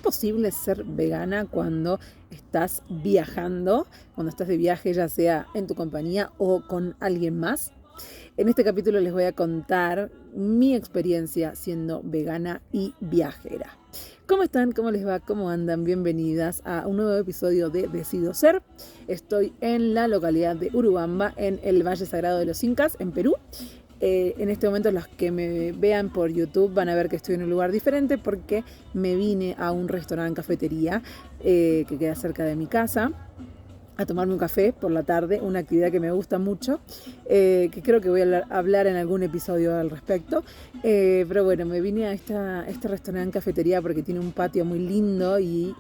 posible ser vegana cuando estás viajando, cuando estás de viaje, ya sea en tu compañía o con alguien más? En este capítulo les voy a contar mi experiencia siendo vegana y viajera. ¿Cómo están? ¿Cómo les va? ¿Cómo andan? Bienvenidas a un nuevo episodio de Decido Ser. Estoy en la localidad de Urubamba, en el Valle Sagrado de los Incas, en Perú. En este momento los que me vean por YouTube van a ver que estoy en un lugar diferente porque me vine a un restaurante cafetería que queda cerca de mi casa a tomarme un café por la tarde, una actividad que me gusta mucho, que creo que voy a hablar en algún episodio al respecto. Pero bueno, me vine a este restaurante cafetería porque tiene un patio muy lindo y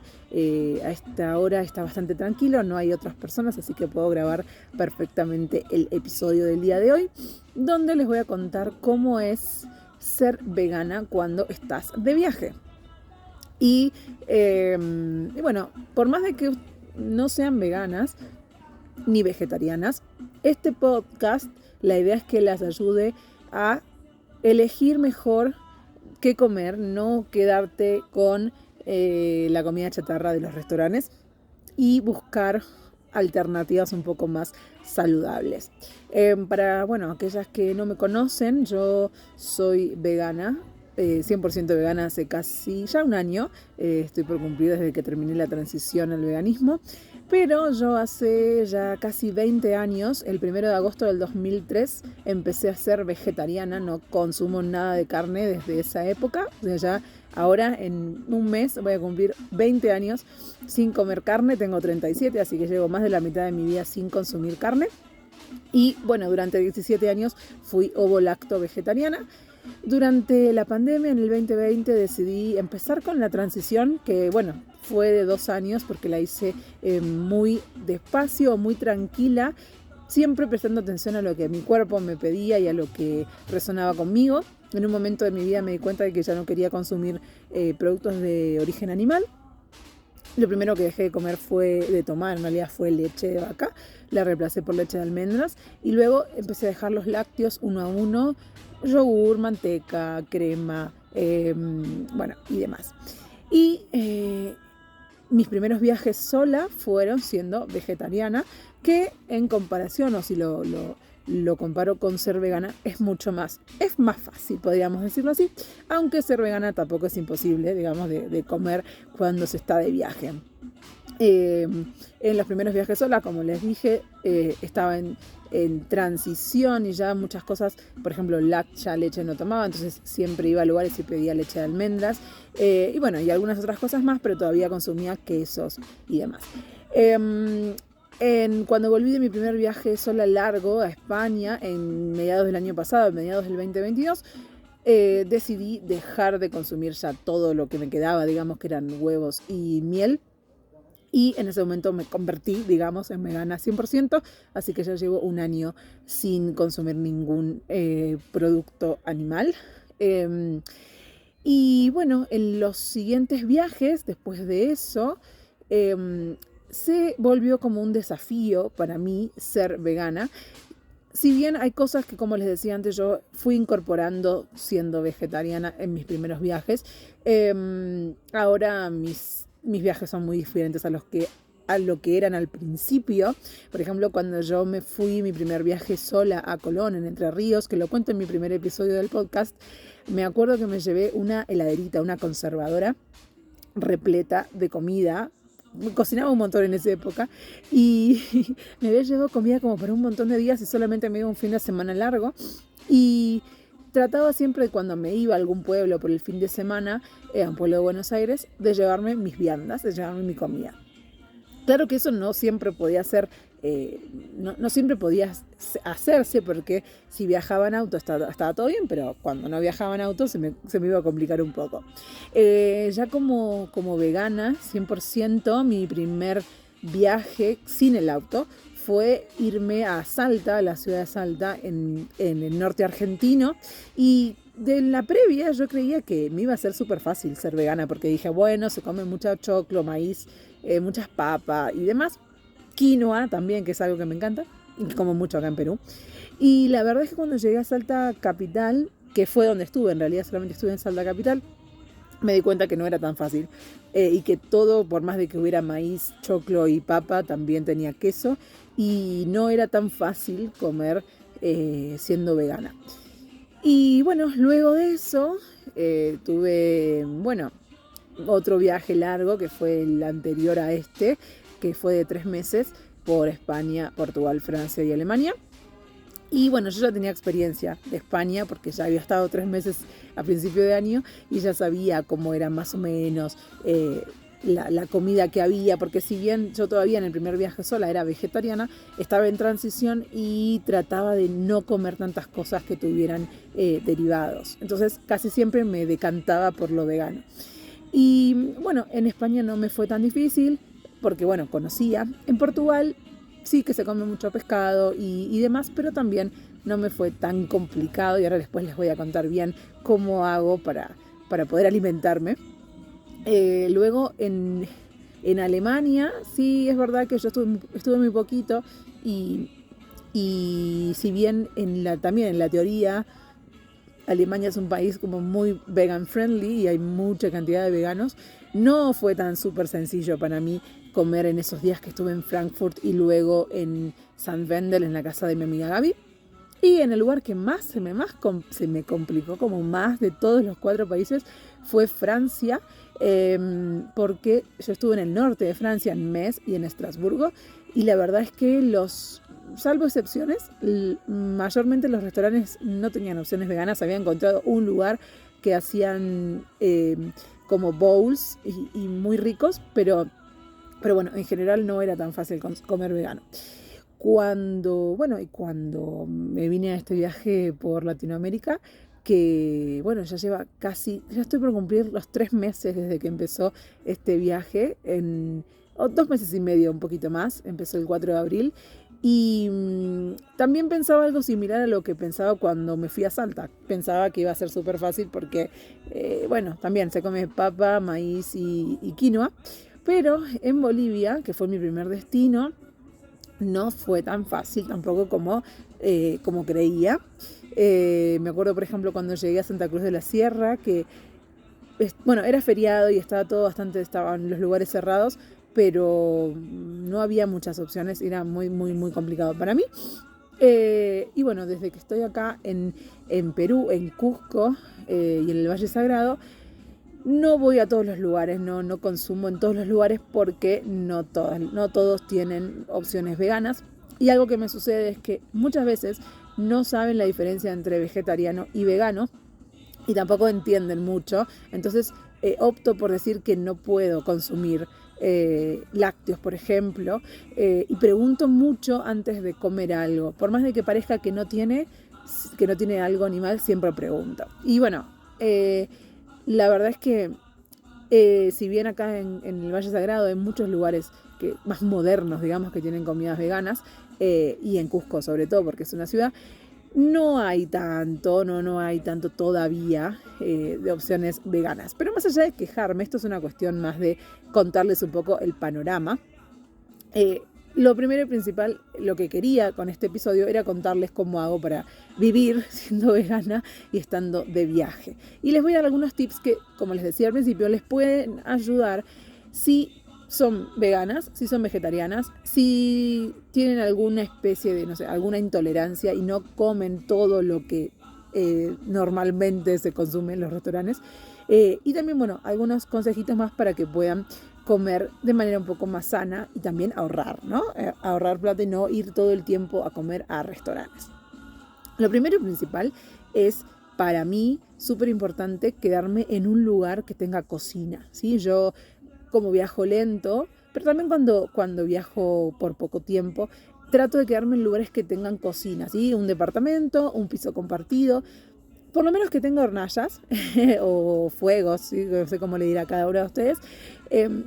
a esta hora está bastante tranquilo, no hay otras personas, así que puedo grabar perfectamente el episodio del día de hoy, donde les voy a contar cómo es ser vegana cuando estás de viaje. Y bueno, por más de que no sean veganas ni vegetarianas, este podcast, la idea es que las ayude a elegir mejor qué comer, no quedarte con la comida chatarra de los restaurantes y buscar alternativas un poco más saludables. Para aquellas que no me conocen, yo soy vegana. 100% vegana hace casi ya un año, estoy por cumplir desde que terminé la transición al veganismo, pero yo hace ya casi 20 años, el 1 de agosto del 2003, empecé a ser vegetariana, no consumo nada de carne desde esa época, o sea, ya ahora en un mes voy a cumplir 20 años sin comer carne, tengo 37, así que llevo más de la mitad de mi vida sin consumir carne. Y bueno, durante 17 años fui ovo-lacto vegetariana. Durante la pandemia, en el 2020, decidí empezar con la transición, que bueno, fue de 2 años porque la hice muy despacio, muy tranquila, siempre prestando atención a lo que mi cuerpo me pedía y a lo que resonaba conmigo. En un momento de mi vida me di cuenta de que ya no quería consumir productos de origen animal. Lo primero que dejé de tomar, en realidad fue leche de vaca, la reemplacé por leche de almendras y luego empecé a dejar los lácteos uno a uno, yogur, manteca, crema, y demás. Y mis primeros viajes sola fueron siendo vegetariana, que en comparación, o si lo comparo con ser vegana, es más fácil, podríamos decirlo así, aunque ser vegana tampoco es imposible, digamos, de comer cuando se está de viaje. En los primeros viajes sola, como les dije, estaba en transición y ya muchas cosas, por ejemplo, leche no tomaba, entonces siempre iba a lugares y pedía leche de almendras, y algunas otras cosas más, pero todavía consumía quesos y demás. Cuando volví de mi primer viaje sola largo a España, en mediados del año pasado, en mediados del 2022, decidí dejar de consumir ya todo lo que me quedaba, digamos que eran huevos y miel. Y en ese momento me convertí, digamos, en vegana 100%, así que ya llevo un año sin consumir ningún producto animal. Y bueno, en los siguientes viajes, después de eso, se volvió como un desafío para mí ser vegana. Si bien hay cosas que, como les decía antes, yo fui incorporando siendo vegetariana en mis primeros viajes, ahora mis viajes son muy diferentes a lo que eran al principio. Por ejemplo, cuando yo me fui mi primer viaje sola a Colón, en Entre Ríos, que lo cuento en mi primer episodio del podcast, me acuerdo que me llevé una heladerita, una conservadora repleta de comida. Cocinaba un montón en esa época y me había llevado comida como para un montón de días y solamente me iba un fin de semana largo, y trataba siempre, cuando me iba a algún pueblo por el fin de semana, a un pueblo de Buenos Aires, de llevarme mis viandas, de llevarme mi comida. Claro que eso no siempre podía ser, no siempre podía hacerse, porque si viajaba en auto estaba todo bien, pero cuando no viajaba en auto se me iba a complicar un poco. Ya como vegana, 100%, mi primer viaje sin el auto fue irme a Salta, a la ciudad de Salta, en el norte argentino, y de la previa yo creía que me iba a ser súper fácil ser vegana, porque dije, bueno, se come mucho choclo, maíz, muchas papas y demás. Quinoa también, que es algo que me encanta, y como mucho acá en Perú. Y la verdad es que cuando llegué a Salta capital, que fue donde estuve, en realidad solamente estuve en Salta capital, me di cuenta que no era tan fácil y que todo, por más de que hubiera maíz, choclo y papa, también tenía queso y no era tan fácil comer siendo vegana. Y bueno, luego de eso tuve, bueno, otro viaje largo que fue el anterior a este, que fue de 3 meses por España, Portugal, Francia y Alemania. Y bueno, yo ya tenía experiencia de España porque ya había estado 3 meses a principio de año y ya sabía cómo era más o menos la comida que había, porque si bien yo todavía en el primer viaje sola era vegetariana, estaba en transición y trataba de no comer tantas cosas que tuvieran derivados. Entonces casi siempre me decantaba por lo vegano. Y bueno, en España no me fue tan difícil porque bueno, conocía. En Portugal sí que se come mucho pescado y demás, pero también no me fue tan complicado y ahora después les voy a contar bien cómo hago para poder alimentarme. Luego en Alemania, sí es verdad que yo estuve muy poquito y si bien también en la teoría Alemania es un país como muy vegan friendly y hay mucha cantidad de veganos, no fue tan súper sencillo para mí comer en esos días que estuve en Frankfurt y luego en St. Wendel en la casa de mi amiga Gaby. Y en el lugar que más se me complicó, como más de todos los 4 países, fue Francia, porque yo estuve en el norte de Francia, en Metz y en Estrasburgo, y la verdad es que salvo excepciones, mayormente los restaurantes no tenían opciones veganas. Había encontrado un lugar que hacían como bowls y muy ricos, pero bueno, en general no era tan fácil comer vegano. Cuando me vine a este viaje por Latinoamérica, que bueno, ya estoy por cumplir los 3 meses desde que empezó este viaje, 2 meses y medio, un poquito más, empezó el 4 de abril, y también pensaba algo similar a lo que pensaba cuando me fui a Salta. Pensaba que iba a ser súper fácil porque, bueno, también se come papa, maíz y quinoa, pero en Bolivia, que fue mi primer destino, no fue tan fácil tampoco como creía. Me acuerdo, por ejemplo, cuando llegué a Santa Cruz de la Sierra, que era feriado y estaban los lugares cerrados, pero no había muchas opciones, era muy, muy, muy complicado para mí. Y bueno, desde que estoy acá en Perú, en Cusco y en el Valle Sagrado, no voy a todos los lugares, no consumo en todos los lugares porque no todos tienen opciones veganas. Y algo que me sucede es que muchas veces no saben la diferencia entre vegetariano y vegano y tampoco entienden mucho. Entonces opto por decir que no puedo consumir lácteos, por ejemplo, y pregunto mucho antes de comer algo. Por más de que parezca que no tiene algo animal, siempre pregunto. Y bueno, la verdad es que si bien acá en el Valle Sagrado hay muchos lugares más modernos, digamos, que tienen comidas veganas, y en Cusco sobre todo porque es una ciudad, no hay tanto todavía de opciones veganas. Pero más allá de quejarme, esto es una cuestión más de contarles un poco el panorama. Lo primero y principal, lo que quería con este episodio era contarles cómo hago para vivir siendo vegana y estando de viaje. Y les voy a dar algunos tips que, como les decía al principio, les pueden ayudar si son veganas, si son vegetarianas, si tienen alguna especie de, alguna intolerancia y no comen todo lo que normalmente se consume en los restaurantes. Y también, bueno, algunos consejitos más para que puedan comer de manera un poco más sana y también ahorrar, ¿no? Ahorrar plata y no ir todo el tiempo a comer a restaurantes. Lo primero y principal es, para mí, súper importante quedarme en un lugar que tenga cocina, ¿sí? Yo, como viajo lento, pero también cuando viajo por poco tiempo, trato de quedarme en lugares que tengan cocina, ¿sí? Un departamento, un piso compartido, por lo menos que tenga hornallas o fuegos, ¿sí? No sé cómo le dirá cada uno de ustedes,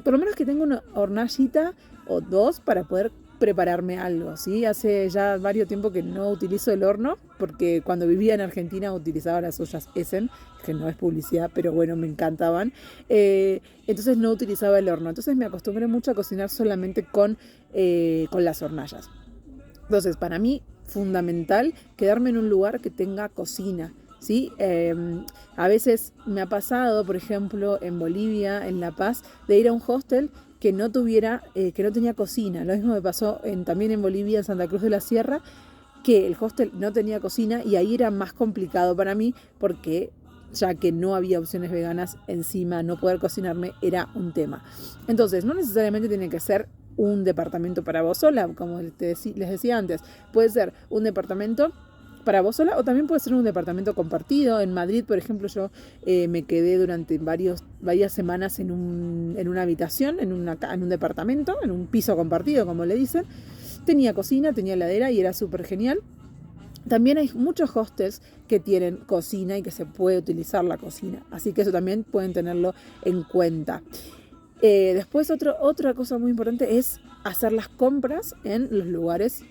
por lo menos que tenga una hornallita o 2 para poder prepararme algo, ¿sí? Hace ya varios tiempo que no utilizo el horno, porque cuando vivía en Argentina utilizaba las ollas Essen, que no es publicidad, pero bueno, me encantaban. Entonces no utilizaba el horno. Entonces me acostumbré mucho a cocinar solamente con las hornallas. Entonces, para mí, fundamental quedarme en un lugar que tenga cocina, ¿sí? A veces me ha pasado, por ejemplo, en Bolivia, en La Paz, de ir a un hostel que no tenía cocina. Lo mismo me pasó también en Bolivia, en Santa Cruz de la Sierra, que el hostel no tenía cocina y ahí era más complicado para mí porque ya que no había opciones veganas, encima no poder cocinarme era un tema. Entonces, no necesariamente tiene que ser un departamento para vos sola, como les decía antes. Puede ser un departamento para vos sola o también puede ser un departamento compartido. En Madrid, por ejemplo, yo me quedé durante varias semanas en una habitación, en un departamento, en un piso compartido, como le dicen. Tenía cocina, tenía heladera y era súper genial. También hay muchos hostels que tienen cocina y que se puede utilizar la cocina. Así que eso también pueden tenerlo en cuenta. Después otra cosa muy importante es hacer las compras en los lugares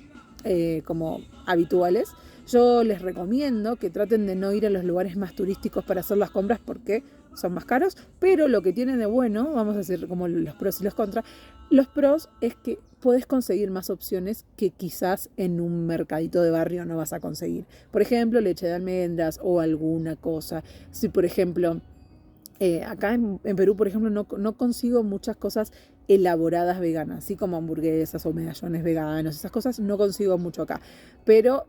como habituales. Yo les recomiendo que traten de no ir a los lugares más turísticos para hacer las compras porque son más caros, pero lo que tiene de bueno, vamos a decir como los pros y los contras, los pros es que puedes conseguir más opciones que quizás en un mercadito de barrio no vas a conseguir. Por ejemplo, leche de almendras o alguna cosa. Si por ejemplo, acá en Perú, por ejemplo, no consigo muchas cosas elaboradas veganas, así como hamburguesas o medallones veganos, esas cosas no consigo mucho acá. Pero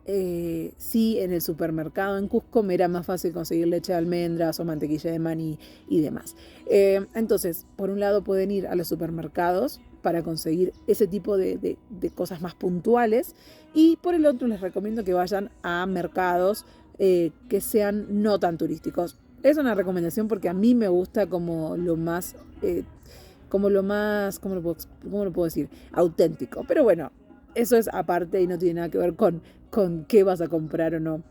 sí en el supermercado en Cusco me era más fácil conseguir leche de almendras o mantequilla de maní y demás. Entonces, por un lado pueden ir a los supermercados para conseguir ese tipo de cosas más puntuales y por el otro les recomiendo que vayan a mercados que sean no tan turísticos. Es una recomendación porque a mí me gusta como lo más, ¿cómo lo puedo decir? Auténtico. Pero bueno, eso es aparte y no tiene nada que ver con qué vas a comprar o no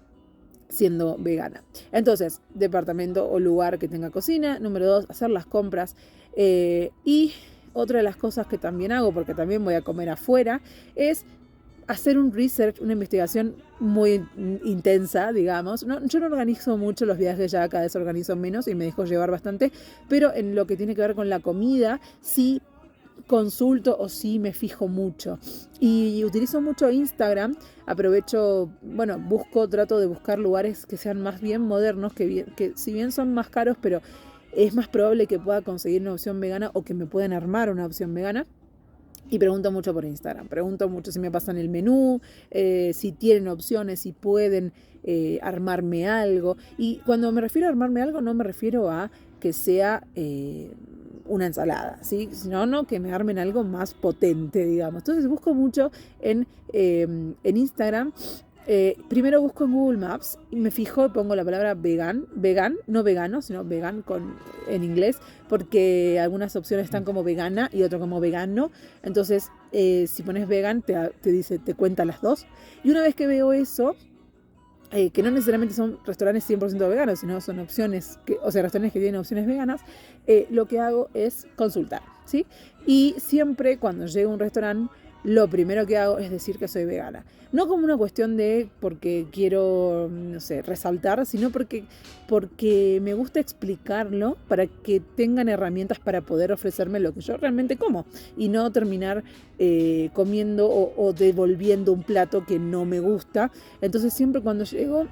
siendo vegana. Entonces, departamento o lugar que tenga cocina. Número 2, hacer las compras. Y otra de las cosas que también hago, porque también voy a comer afuera, es hacer un research, una investigación muy intensa, digamos. Yo no organizo mucho los viajes, ya cada vez organizo menos y me dejo llevar bastante, pero en lo que tiene que ver con la comida, sí consulto o sí me fijo mucho. Y utilizo mucho Instagram, trato de buscar lugares que sean más bien modernos, que si bien son más caros, pero es más probable que pueda conseguir una opción vegana o que me puedan armar una opción vegana. Y pregunto mucho por Instagram, pregunto mucho si me pasan el menú, si tienen opciones, si pueden armarme algo. Y cuando me refiero a armarme algo, no me refiero a que sea una ensalada, ¿sí? Sino no, que me armen algo más potente, digamos. Entonces busco mucho en Instagram. Primero busco en Google Maps y me fijo y pongo la palabra vegan, no vegano, sino vegan en inglés, porque algunas opciones están como vegana y otro como vegano. Entonces, si pones vegan, te cuenta las dos. Y una vez que veo eso, que no necesariamente son restaurantes 100% veganos, sino son restaurantes que tienen opciones veganas, lo que hago es consultar, ¿sí? Y siempre cuando llego a un restaurante, lo primero que hago es decir que soy vegana. No como una cuestión de porque quiero, no sé, resaltar, sino porque me gusta explicarlo para que tengan herramientas para poder ofrecerme lo que yo realmente como y no terminar comiendo o devolviendo un plato que no me gusta. Entonces siempre cuando llego...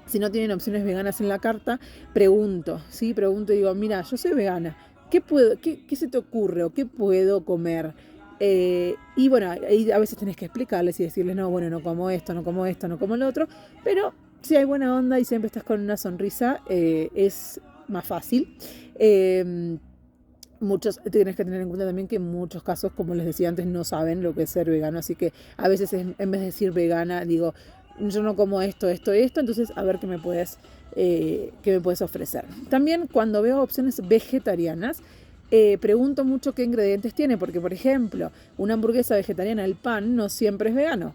Si no tienen opciones veganas en la carta, pregunto y digo, mira, yo soy vegana, ¿qué se te ocurre o qué puedo comer? Y bueno, ahí a veces tenés que explicarles y decirles, no, bueno, no como esto, no como lo otro, pero si hay buena onda y siempre estás con una sonrisa, es más fácil. Tienes que tener en cuenta también que en muchos casos, como les decía antes, no saben lo que es ser vegano, así que a veces en vez de decir vegana, digo, yo no como esto, entonces a ver qué me puedes ofrecer. También cuando veo opciones vegetarianas, pregunto mucho qué ingredientes tiene, porque por ejemplo, una hamburguesa vegetariana, el pan no siempre es vegano,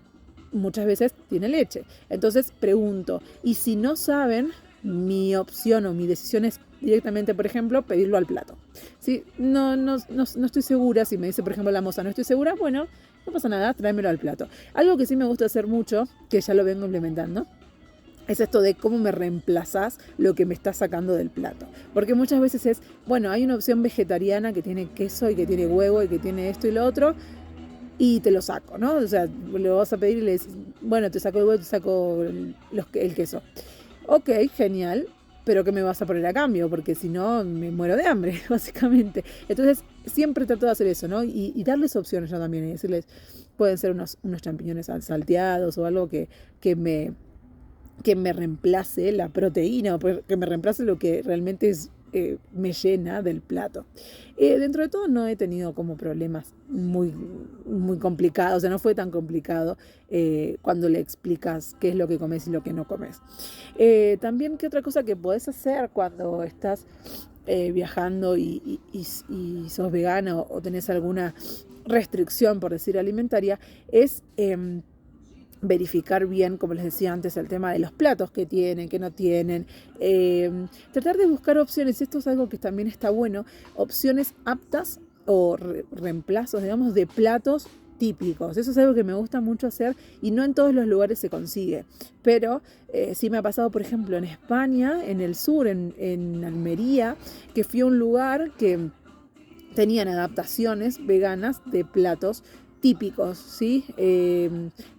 muchas veces tiene leche. Entonces pregunto, y si no saben, mi opción o mi decisión es directamente, por ejemplo, pedirlo al plato. ¿Sí? No estoy segura, si me dice, por ejemplo, la moza, no estoy segura, bueno, no pasa nada, tráemelo al plato. Algo que sí me gusta hacer mucho, que ya lo vengo implementando, es esto de cómo me reemplazás lo que me estás sacando del plato. Porque muchas veces es, bueno, hay una opción vegetariana que tiene queso y que tiene huevo y que tiene esto y lo otro, y te lo saco, ¿no? O sea, lo vas a pedir y le dices, bueno, te saco el huevo, te saco el queso. Ok, genial, pero ¿qué me vas a poner a cambio? Porque si no, me muero de hambre, básicamente. Entonces, siempre trato de hacer eso, ¿no? Y darles opciones yo también, y decirles, pueden ser unos champiñones salteados o algo que me reemplace la proteína, o que me reemplace lo que realmente me llena del plato. Dentro de todo no he tenido como problemas muy complicados, o sea, no fue tan complicado cuando le explicas qué es lo que comes y lo que no comes. También, ¿qué otra cosa que podés hacer cuando estás viajando y sos vegana o tenés alguna restricción, por decir, alimentaria, es verificar bien, como les decía antes, el tema de los platos que tienen, que no tienen. Tratar de buscar opciones, esto es algo que también está bueno, opciones aptas o reemplazos, digamos, de platos típicos. Eso es algo que me gusta mucho hacer y no en todos los lugares se consigue. Pero sí me ha pasado, por ejemplo, en España, en el sur, en Almería, que fui a un lugar que tenían adaptaciones veganas de platos típicos, ¿sí?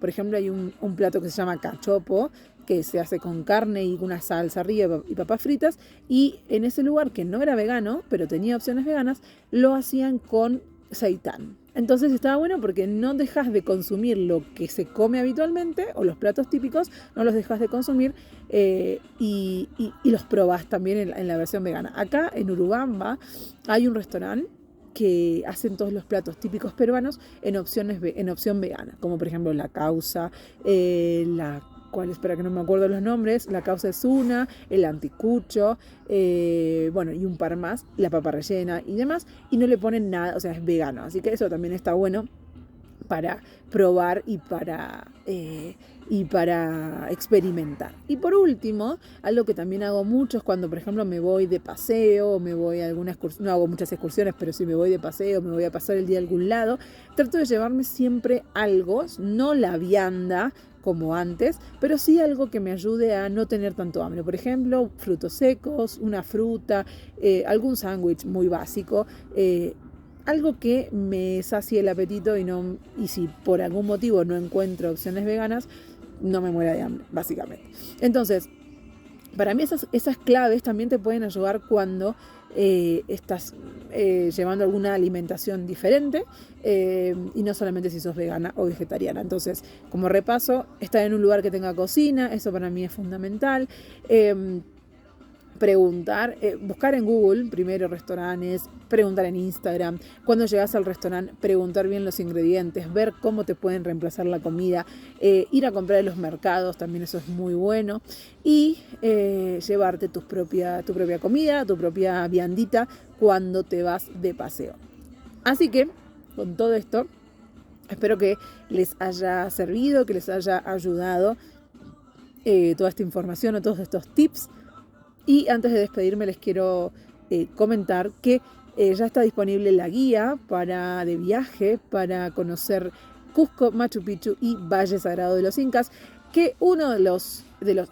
Por ejemplo, hay un plato que se llama cachopo, que se hace con carne y una salsa arriba y papas fritas, y en ese lugar que no era vegano, pero tenía opciones veganas, lo hacían con seitán. Entonces estaba bueno porque no dejas de consumir lo que se come habitualmente, o los platos típicos, no los dejas de consumir y los probás también en la versión vegana. Acá en Urubamba hay un restaurante que hacen todos los platos típicos peruanos en opción vegana, como por ejemplo la causa, ¿cuál? Espera que no me acuerdo los nombres, la causa es una, el anticucho, bueno, y un par más, la papa rellena y demás, y no le ponen nada, o sea, es vegano, así que eso también está bueno para probar y para experimentar. Y por último, algo que también hago mucho es cuando, por ejemplo, me voy de paseo, me voy a alguna excursión, no hago muchas excursiones, pero si me voy de paseo, me voy a pasar el día a algún lado, trato de llevarme siempre algo, no la vianda como antes, pero sí algo que me ayude a no tener tanto hambre. Por ejemplo, frutos secos, una fruta, algún sándwich muy básico, algo que me sacie el apetito y si por algún motivo no encuentro opciones veganas, no me muera de hambre, básicamente. Entonces, para mí esas claves también te pueden ayudar cuando estás llevando alguna alimentación diferente y no solamente si sos vegana o vegetariana. Entonces, como repaso, estar en un lugar que tenga cocina, eso para mí es fundamental. Preguntar, buscar en Google primero restaurantes, preguntar en Instagram, cuando llegas al restaurante preguntar bien los ingredientes, ver cómo te pueden reemplazar la comida, ir a comprar en los mercados, también eso es muy bueno, y llevarte tu propia comida, tu propia viandita cuando te vas de paseo. Así que, con todo esto, espero que les haya servido, que les haya ayudado toda esta información o todos estos tips. Y antes de despedirme les quiero comentar que ya está disponible la guía de viaje para conocer Cusco, Machu Picchu y Valle Sagrado de los Incas, que uno de los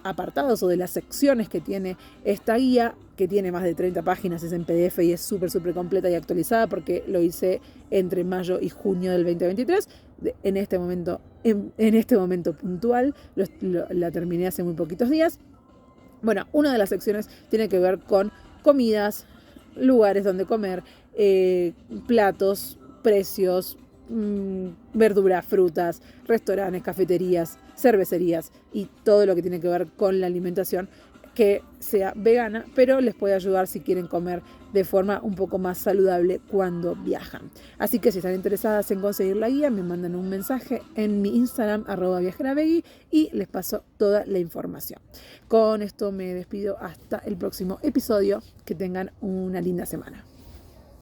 apartados o de las secciones que tiene esta guía, que tiene más de 30 páginas, es en PDF y es súper completa y actualizada porque lo hice entre mayo y junio del 2023. En este momento puntual, la terminé hace muy poquitos días. Bueno, una de las secciones tiene que ver con comidas, lugares donde comer, platos, precios, verduras, frutas, restaurantes, cafeterías, cervecerías y todo lo que tiene que ver con la alimentación que sea vegana, pero les puede ayudar si quieren comer de forma un poco más saludable cuando viajan. Así que si están interesadas en conseguir la guía, me mandan un mensaje en mi Instagram, @viajeravegui, y les paso toda la información. Con esto me despido hasta el próximo episodio. Que tengan una linda semana.